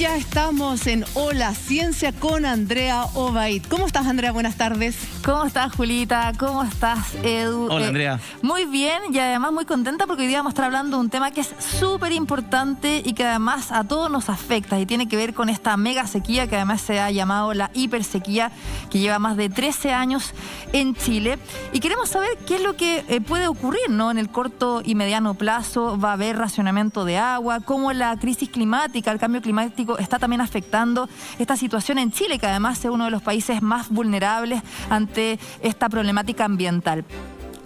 ya estamos en Hola Ciencia con Andrea Obaid. ¿Cómo estás, Andrea? Buenas tardes. ¿Cómo estás, Julita? ¿Cómo estás, Edu? Hola, Andrea. Muy bien, y además muy contenta porque hoy día vamos a estar hablando de un tema que es súper importante y que además a todos nos afecta y tiene que ver con esta mega sequía que además se ha llamado la hipersequía, que lleva más de 13 años en Chile. Y queremos saber qué es lo que puede ocurrir, ¿no? En el corto y mediano plazo. Va a haber racionamiento de agua, cómo la crisis climática, el cambio climático está también afectando esta situación en Chile, que además es uno de los países más vulnerables ante esta problemática ambiental.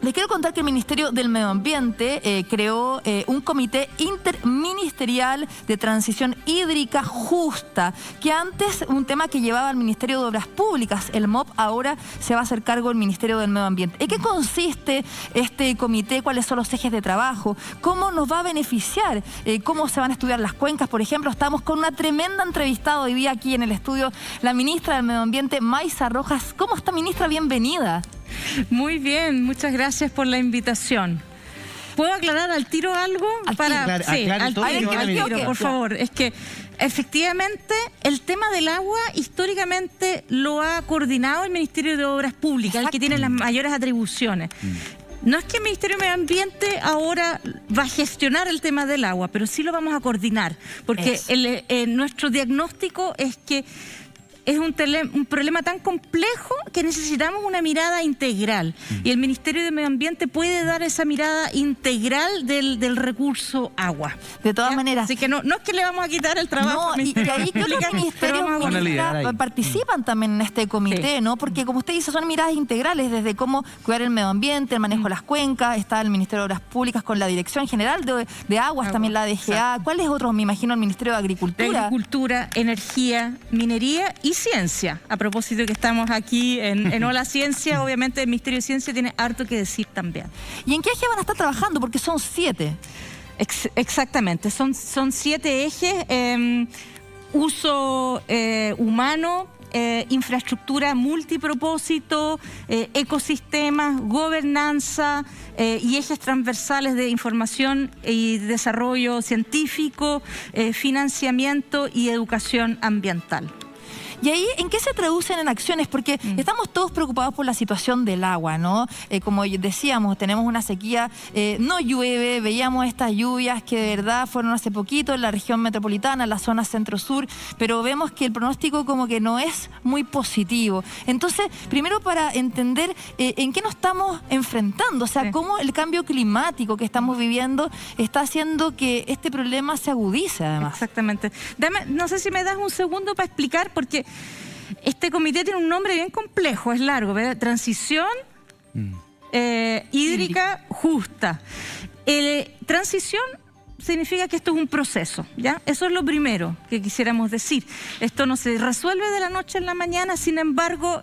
Les quiero contar que el Ministerio del Medio Ambiente creó un comité interministerial de transición hídrica justa, que antes un tema que llevaba el Ministerio de Obras Públicas, el MOP, ahora se va a hacer cargo del Ministerio del Medio Ambiente. ¿En qué consiste este comité? ¿Cuáles son los ejes de trabajo? ¿Cómo nos va a beneficiar? ¿Cómo se van a estudiar las cuencas? Por ejemplo, estamos con una tremenda entrevistada hoy día aquí en el estudio, la ministra del Medio Ambiente, Maysa Rojas. ¿Cómo está, ministra? Bienvenida. Muy bien, muchas gracias por la invitación. ¿Puedo aclarar al tiro algo? Por favor. Es que efectivamente el tema del agua históricamente lo ha coordinado el Ministerio de Obras Públicas, el que tiene las mayores atribuciones. No es que el Ministerio de Medio Ambiente ahora va a gestionar el tema del agua, pero sí lo vamos a coordinar, porque nuestro diagnóstico es que es un problema tan complejo que necesitamos una mirada integral. Y el Ministerio de Medio Ambiente puede dar esa mirada integral del recurso agua. De todas maneras. Así que no es que le vamos a quitar el trabajo. No, y ahí creo que los ministerios participan también en este comité, sí, ¿no? Porque como usted dice, son miradas integrales, desde cómo cuidar el medio ambiente, el manejo de las cuencas, está el Ministerio de Obras Públicas con la Dirección General de Aguas, también la DGA. Exacto. ¿Cuáles otros? Me imagino el Ministerio de Agricultura. De Agricultura, Energía, Minería y Ciencia. A propósito que estamos aquí en Hola Ciencia, obviamente el Ministerio de Ciencia tiene harto que decir también. ¿Y en qué eje van a estar trabajando? Porque son 7. Exactamente, son 7 ejes. Uso humano, infraestructura multipropósito, ecosistemas, gobernanza y ejes transversales de información y desarrollo científico, financiamiento y educación ambiental. ¿Y ahí en qué se traducen en acciones? Porque estamos todos preocupados por la situación del agua, ¿no? Como decíamos, tenemos una sequía, no llueve, veíamos estas lluvias que de verdad fueron hace poquito en la región metropolitana, en la zona centro-sur, pero vemos que el pronóstico como que no es muy positivo. Entonces, primero para entender en qué nos estamos enfrentando, o sea, cómo el cambio climático que estamos viviendo está haciendo que este problema se agudice además. Exactamente. No sé si me das un segundo para explicar, porque este comité tiene un nombre bien complejo, es largo, ¿verdad? Transición hídrica justa. Transición significa que esto es un proceso, ¿ya? Eso es lo primero que quisiéramos decir. Esto no se resuelve de la noche a la mañana, sin embargo,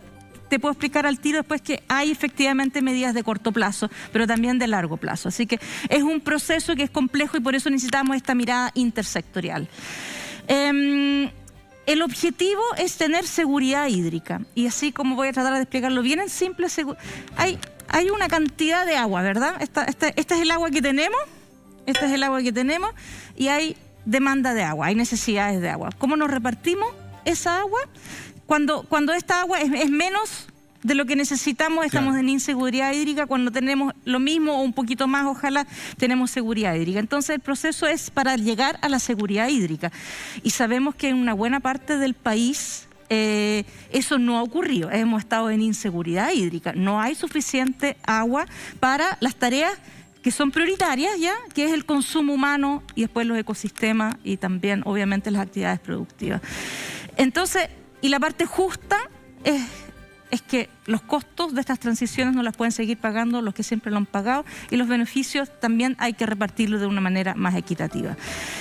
te puedo explicar al tiro después que hay efectivamente medidas de corto plazo, pero también de largo plazo. Así que es un proceso que es complejo y por eso necesitamos esta mirada intersectorial. El objetivo es tener seguridad hídrica, y así como voy a tratar de explicarlo bien en simple, hay una cantidad de agua, ¿verdad? Este es el agua que tenemos, y hay demanda de agua, hay necesidades de agua. ¿Cómo nos repartimos esa agua? Cuando esta agua es menos de lo que necesitamos, estamos en inseguridad hídrica. Cuando tenemos lo mismo o un poquito más, ojalá, tenemos seguridad hídrica. Entonces el proceso es para llegar a la seguridad hídrica. Y sabemos que en una buena parte del país eso no ha ocurrido. Hemos estado en inseguridad hídrica. No hay suficiente agua para las tareas que son prioritarias, ¿ya? Que es el consumo humano y después los ecosistemas y también, obviamente, las actividades productivas. Entonces, y la parte justa es que los costos de estas transiciones no las pueden seguir pagando los que siempre lo han pagado, y los beneficios también hay que repartirlos de una manera más equitativa.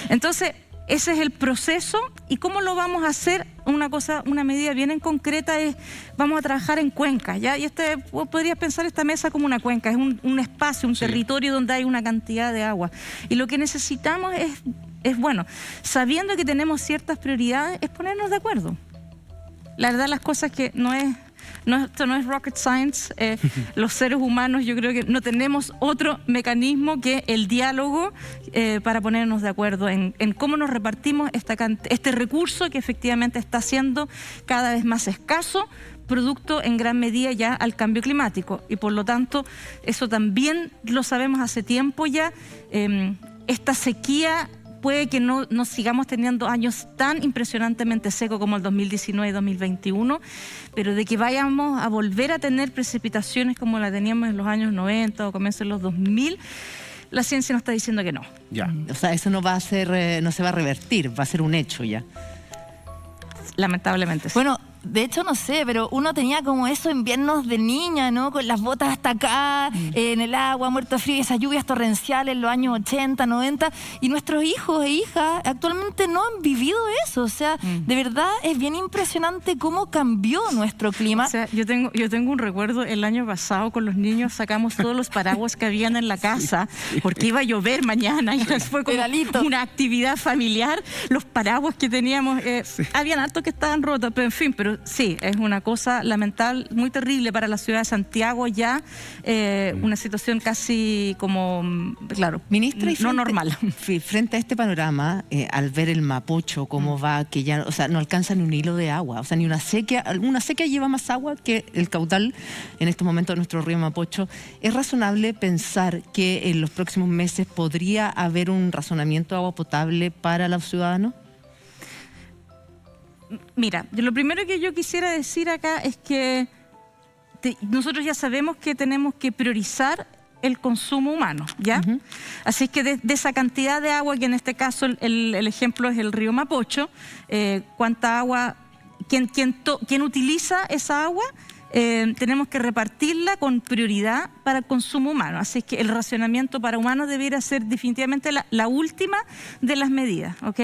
Entonces, ese es el proceso. ¿Y cómo lo vamos a hacer? Una medida bien en concreta es, vamos a trabajar en cuencas, ¿ya? Y podrías pensar esta mesa como una cuenca, es un espacio, un territorio donde hay una cantidad de agua. Y lo que necesitamos es bueno, sabiendo que tenemos ciertas prioridades, es ponernos de acuerdo. La verdad, las cosas que no es esto no es rocket science. Los seres humanos, yo creo que no tenemos otro mecanismo que el diálogo para ponernos de acuerdo en cómo nos repartimos este recurso que efectivamente está siendo cada vez más escaso, producto en gran medida ya al cambio climático. Y por lo tanto, eso también lo sabemos hace tiempo ya. Esta sequía puede que no sigamos teniendo años tan impresionantemente secos como el 2019 y 2021, pero de que vayamos a volver a tener precipitaciones como la teníamos en los años 90 o comienzos de los 2000, la ciencia nos está diciendo que no. Ya. O sea, eso no va a ser, no se va a revertir, va a ser un hecho ya. Lamentablemente sí. Bueno, de hecho no sé, pero uno tenía como esos inviernos de niña, ¿no? Con las botas hasta acá, en el agua, muerto de frío, esas lluvias torrenciales en los años 80, 90, y nuestros hijos e hijas actualmente no han vivido eso. O sea, de verdad es bien impresionante cómo cambió nuestro clima. O sea, yo tengo un recuerdo el año pasado con los niños, sacamos todos los paraguas que habían en la casa, porque iba a llover mañana, y fue como una actividad familiar. Los paraguas que teníamos, habían hartos que estaban rotos, pero en fin, pero sí, es una cosa lamentable, muy terrible para la ciudad de Santiago ya, una situación casi como, claro, Ministra, y no normal. Frente a este panorama, al ver el Mapocho, cómo va, que ya, o sea, no alcanza ni un hilo de agua, o sea, ni una sequía lleva más agua que el caudal en estos momentos de nuestro río Mapocho. ¿Es razonable pensar que en los próximos meses podría haber un razonamiento de agua potable para los ciudadanos? Mira, lo primero que yo quisiera decir acá es que nosotros ya sabemos que tenemos que priorizar el consumo humano, ¿ya? Así que de esa cantidad de agua, que en este caso el ejemplo es el río Mapocho, cuánta agua, quién utiliza esa agua, tenemos que repartirla con prioridad para el consumo humano. Así que el racionamiento para humanos debiera ser definitivamente la última de las medidas, ¿ok?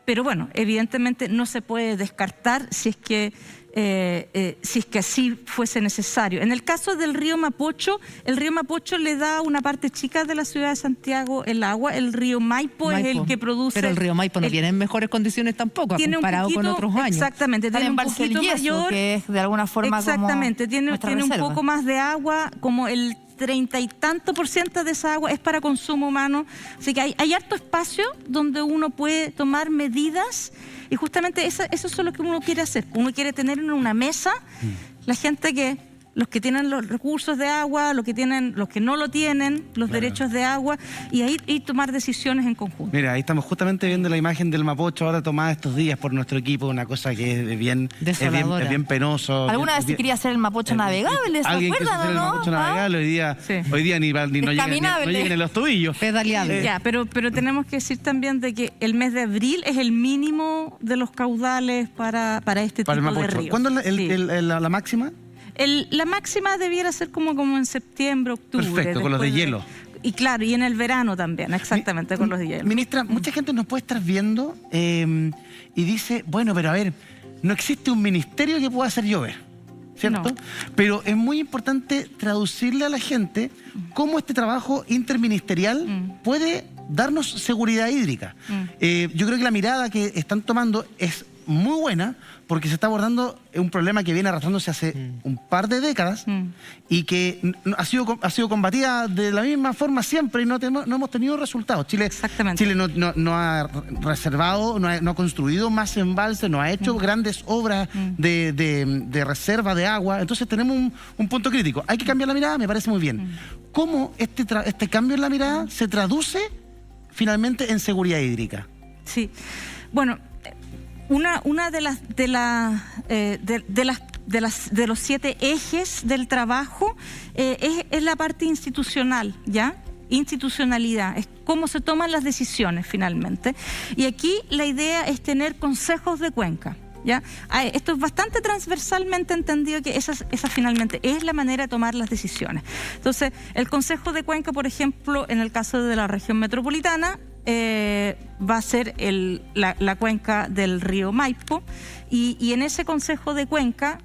Pero bueno, evidentemente no se puede descartar si es que así fuese necesario. En el caso del río Mapocho, el río Mapocho le da una parte chica de la ciudad de Santiago el agua. El río Maipo es el que produce... Pero el río Maipo no viene en mejores condiciones tampoco, comparado con otros años. Exactamente, tiene un poquito mayor... que es de alguna forma exactamente, tiene un poco más de agua, como el 30 y tanto % de esa agua es para consumo humano. Así que hay harto espacio donde uno puede tomar medidas, y justamente eso es lo que uno quiere hacer. Uno quiere tener en una mesa la gente los que tienen los recursos de agua, los que no lo tienen, los derechos de agua, y ahí tomar decisiones en conjunto. Mira, ahí estamos justamente viendo la imagen del Mapocho ahora tomada estos días por nuestro equipo, una cosa que es bien penoso. ¿Alguna vez se quería hacer el Mapocho navegable? ¿Se acuerdan o no? El Mapocho navegable hoy día ni no lleguen en los tobillos. Pedaleable. Ya, pero tenemos que decir también de que el mes de abril es el mínimo de los caudales para este tipo de ríos. ¿Cuándo es la máxima? La máxima debiera ser como en septiembre, octubre. Perfecto, con los de hielo. Y claro, y en el verano también, exactamente, con los de hielo. Ministra, mucha gente nos puede estar viendo y dice, bueno, pero a ver, no existe un ministerio que pueda hacer llover, ¿cierto? No. Pero es muy importante traducirle a la gente cómo este trabajo interministerial puede darnos seguridad hídrica. Yo creo que la mirada que están tomando es muy buena, porque se está abordando un problema que viene arrastrándose hace un par de décadas y que ha sido combatida de la misma forma siempre, y no hemos tenido resultados. Chile no ha reservado, no ha construido más embalses, no ha hecho grandes obras de reserva de agua. Entonces tenemos un punto crítico. Hay que cambiar la mirada, me parece muy bien. ¿Cómo este cambio en la mirada se traduce finalmente en seguridad hídrica? Sí, bueno, una de los 7 ejes del trabajo es la parte institucional, ¿ya? Institucionalidad, es cómo se toman las decisiones finalmente. Y aquí la idea es tener consejos de cuenca, ¿ya? Esto es bastante transversalmente entendido, que esa finalmente es la manera de tomar las decisiones. Entonces, el Consejo de Cuenca, por ejemplo, en el caso de la región metropolitana, va a ser la cuenca del río Maipo, y en ese Consejo de Cuenca,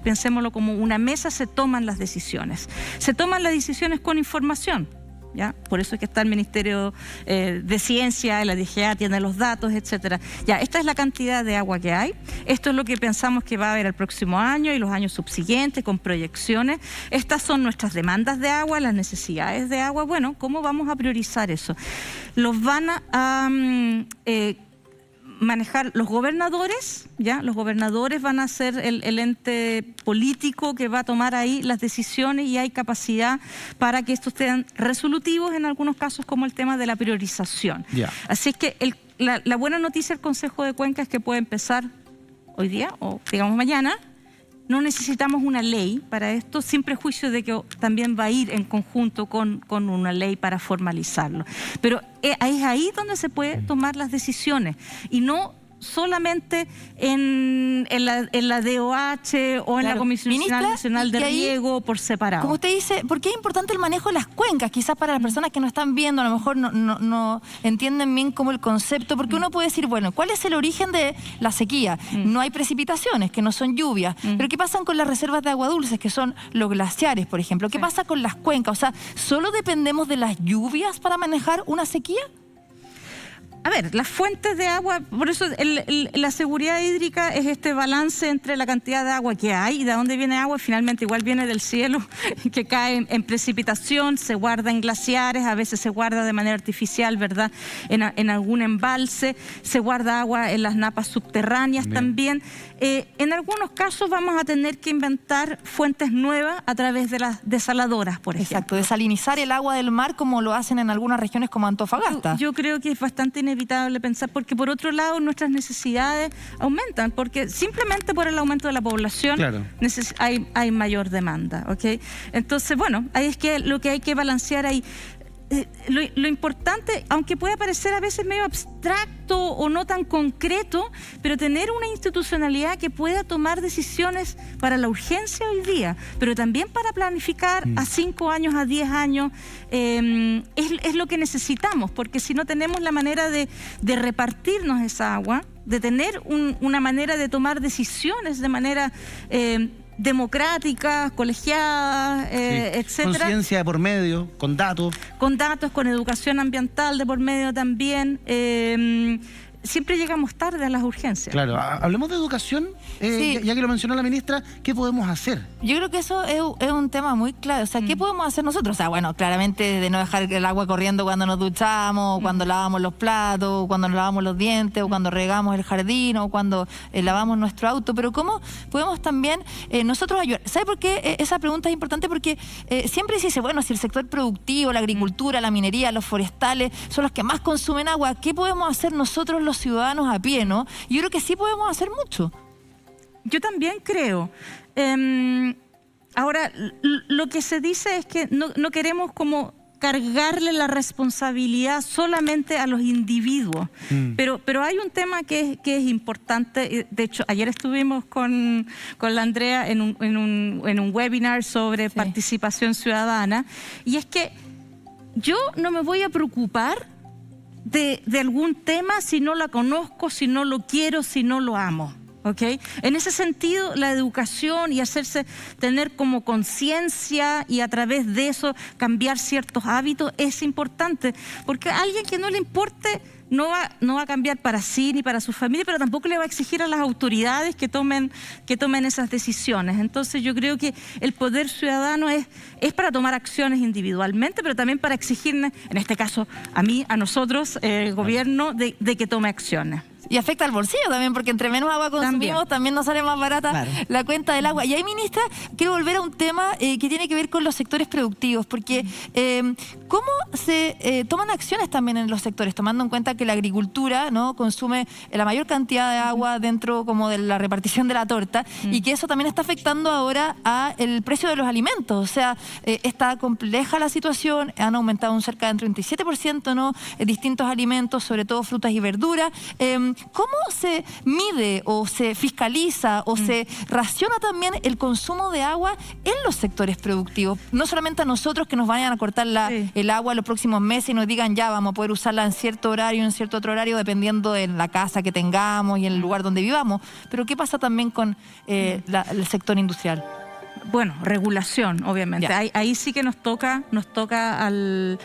pensémoslo como una mesa, se toman las decisiones. Se toman las decisiones con información, ¿ya? Por eso es que está el Ministerio de Ciencia, la DGA tiene los datos, etcétera. Ya, esta es la cantidad de agua que hay. Esto es lo que pensamos que va a haber el próximo año y los años subsiguientes con proyecciones. Estas son nuestras demandas de agua, las necesidades de agua. Bueno, ¿cómo vamos a priorizar eso? Los van a manejar los gobernadores, ¿ya? Los gobernadores van a ser el ente político que va a tomar ahí las decisiones y hay capacidad para que estos sean resolutivos en algunos casos, como el tema de la priorización. Ya. Así es que la buena noticia del Consejo de Cuenca es que puede empezar hoy día o digamos mañana. No necesitamos una ley para esto, sin prejuicio de que también va a ir en conjunto con una ley para formalizarlo. Pero es ahí donde se puede tomar las decisiones y no solamente en la DOH o en la Comisión Nacional de Riego por separado. Como usted dice, ¿por qué es importante el manejo de las cuencas? Quizás para las personas que no están viendo, a lo mejor no entienden bien como el concepto, porque uno puede decir, bueno, ¿cuál es el origen de la sequía? No hay precipitaciones, que no son lluvias, pero ¿qué pasa con las reservas de agua dulces, que son los glaciares, por ejemplo? ¿Qué pasa con las cuencas? O sea, ¿solo dependemos de las lluvias para manejar una sequía? A ver, las fuentes de agua, por eso la seguridad hídrica es este balance entre la cantidad de agua que hay y de dónde viene agua, finalmente igual viene del cielo, que cae en precipitación, se guarda en glaciares, a veces se guarda de manera artificial, ¿verdad? En algún embalse, se guarda agua en las napas subterráneas también. En algunos casos vamos a tener que inventar fuentes nuevas a través de las desaladoras, por ejemplo. Exacto, desalinizar el agua del mar como lo hacen en algunas regiones como Antofagasta. Yo creo que es bastante inevitable pensar, porque por otro lado nuestras necesidades aumentan, porque simplemente por el aumento de la población hay mayor demanda, ¿ok? Entonces, bueno, ahí es que lo que hay que balancear ahí. Lo importante, aunque pueda parecer a veces medio abstracto o no tan concreto, pero tener una institucionalidad que pueda tomar decisiones para la urgencia hoy día, pero también para planificar a 5 años, a 10 años, es lo que necesitamos, porque si no tenemos la manera de repartirnos esa agua, de tener una manera de tomar decisiones de manera democráticas, colegiadas, etcétera. Conciencia de por medio, con datos. Con datos, con educación ambiental de por medio también. Siempre llegamos tarde a las urgencias. Claro, hablemos de educación, ya que lo mencionó la ministra, ¿qué podemos hacer? Yo creo que eso es un tema muy clave. O sea, ¿qué podemos hacer nosotros? O sea, bueno, claramente de no dejar el agua corriendo cuando nos duchamos, cuando lavamos los platos, cuando nos lavamos los dientes, o cuando regamos el jardín, o cuando lavamos nuestro auto. Pero ¿cómo podemos también nosotros ayudar? ¿Sabe por qué esa pregunta es importante? Porque siempre se dice, bueno, si el sector productivo, la agricultura, la minería, los forestales son los que más consumen agua, ¿qué podemos hacer nosotros los ciudadanos a pie, no? Yo creo que sí podemos hacer mucho. Yo también creo. Ahora, lo que se dice es que no queremos como cargarle la responsabilidad solamente a los individuos. Pero hay un tema que es importante. De hecho, ayer estuvimos con la Andrea en un webinar sobre participación ciudadana, y es que yo no me voy a preocupar de algún tema si no la conozco, si no lo quiero, si no lo amo. ¿Okay? En ese sentido, la educación y tener como conciencia y a través de eso cambiar ciertos hábitos es importante, porque a alguien que no le importe no va a cambiar para sí ni para su familia, pero tampoco le va a exigir a las autoridades que tomen esas decisiones. Entonces yo creo que el poder ciudadano es para tomar acciones individualmente, pero también para exigirnos, en este caso a mí, a nosotros, el gobierno, de que tome acciones. Y afecta al bolsillo también, porque entre menos agua consumimos, también nos sale más barata la cuenta del agua. Y ahí, ministra, quiero volver a un tema que tiene que ver con los sectores productivos, porque ¿cómo se toman acciones también en los sectores, tomando en cuenta que la agricultura, ¿no?, consume la mayor cantidad de agua dentro como de la repartición de la torta, y que eso también está afectando ahora a el precio de los alimentos? O sea, está compleja la situación, han aumentado un cerca del 37%, ¿no?, distintos alimentos, sobre todo frutas y verduras. ¿Cómo se mide o se fiscaliza o se raciona también el consumo de agua en los sectores productivos? No solamente a nosotros, que nos vayan a cortar el agua los próximos meses y nos digan ya vamos a poder usarla en cierto horario, en cierto otro horario, dependiendo de la casa que tengamos y en el lugar donde vivamos. Pero ¿qué pasa también con el sector industrial? Bueno, regulación, obviamente. Ahí sí que nos toca al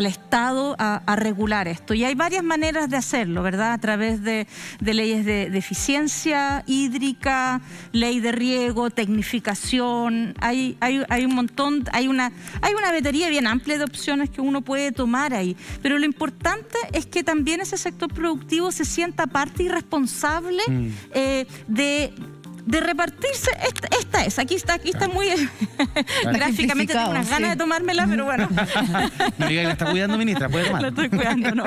Estado a regular esto. Y hay varias maneras de hacerlo, ¿verdad? A través de leyes de eficiencia hídrica, ley de riego, tecnificación. Hay un montón, hay una batería bien amplia de opciones que uno puede tomar ahí. Pero lo importante es que también ese sector productivo se sienta parte y responsable de repartirse. Aquí está muy gráficamente, tengo unas ganas de tomármela, pero bueno. No diga que la está cuidando, ministra, puede tomar. La estoy cuidando, no.